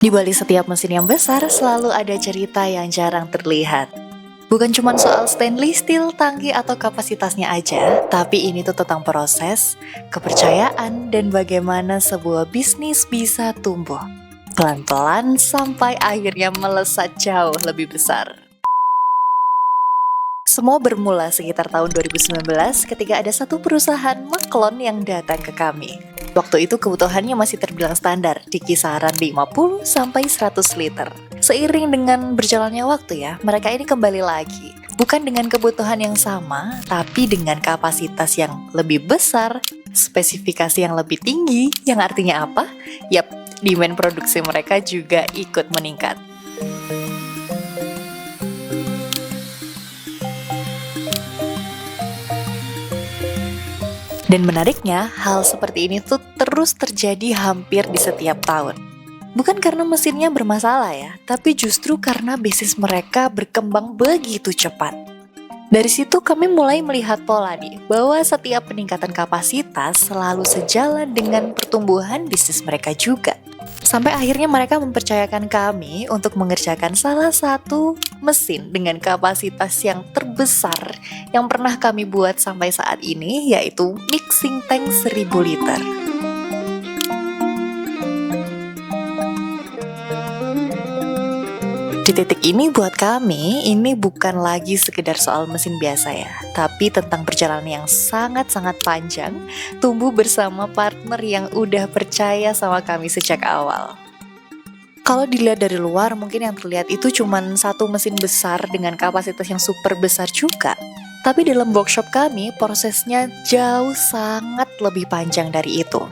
Di balik setiap mesin yang besar, selalu ada cerita yang jarang terlihat. Bukan cuma soal stainless steel, tangki, atau kapasitasnya aja, tapi ini tuh tentang proses, kepercayaan, dan bagaimana sebuah bisnis bisa tumbuh. Pelan-pelan sampai akhirnya melesat jauh lebih besar. Semua bermula sekitar tahun 2019 ketika ada satu perusahaan maklon yang datang ke kami. Waktu itu kebutuhannya masih terbilang standar, di kisaran 50 sampai 100 liter. Seiring dengan berjalannya waktu ya, mereka ini kembali lagi. Bukan dengan kebutuhan yang sama, tapi dengan kapasitas yang lebih besar, spesifikasi yang lebih tinggi, yang artinya apa? Yap, demand produksi mereka juga ikut meningkat. Dan menariknya, hal seperti ini tuh terus terjadi hampir di setiap tahun. Bukan karena mesinnya bermasalah ya, tapi justru karena bisnis mereka berkembang begitu cepat. Dari situ kami mulai melihat pola nih, bahwa setiap peningkatan kapasitas selalu sejalan dengan pertumbuhan bisnis mereka juga. Sampai akhirnya mereka mempercayakan kami untuk mengerjakan salah satu mesin dengan kapasitas yang terbesar yang pernah kami buat sampai saat ini, yaitu mixing tank 1000 liter. Di titik ini buat kami, ini bukan lagi sekedar soal mesin biasa ya, tapi tentang perjalanan yang sangat-sangat panjang, tumbuh bersama partner yang udah percaya sama kami sejak awal. Kalau dilihat dari luar, mungkin yang terlihat itu cuma satu mesin besar dengan kapasitas yang super besar juga. Tapi dalam workshop kami, prosesnya jauh sangat lebih panjang dari itu.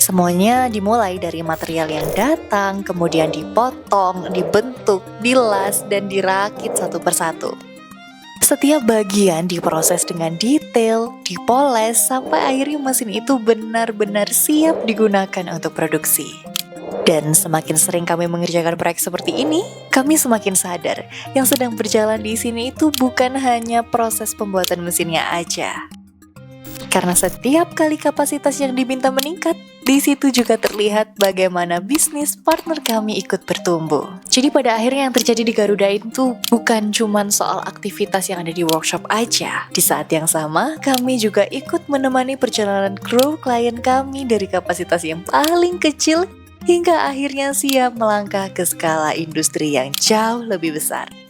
Semuanya dimulai dari material yang datang, kemudian dipotong, dibentuk, dilas, dan dirakit satu persatu. Setiap bagian diproses dengan detail, dipoles, sampai akhirnya mesin itu benar-benar siap digunakan untuk produksi. Dan semakin sering kami mengerjakan proyek seperti ini, kami semakin sadar yang sedang berjalan di sini itu bukan hanya proses pembuatan mesinnya aja. Karena setiap kali kapasitas yang diminta meningkat, di situ juga terlihat bagaimana bisnis partner kami ikut bertumbuh. Jadi pada akhirnya yang terjadi di Garuda itu bukan cuma soal aktivitas yang ada di workshop aja. Di saat yang sama, kami juga ikut menemani perjalanan grow klien kami dari kapasitas yang paling kecil hingga akhirnya siap melangkah ke skala industri yang jauh lebih besar.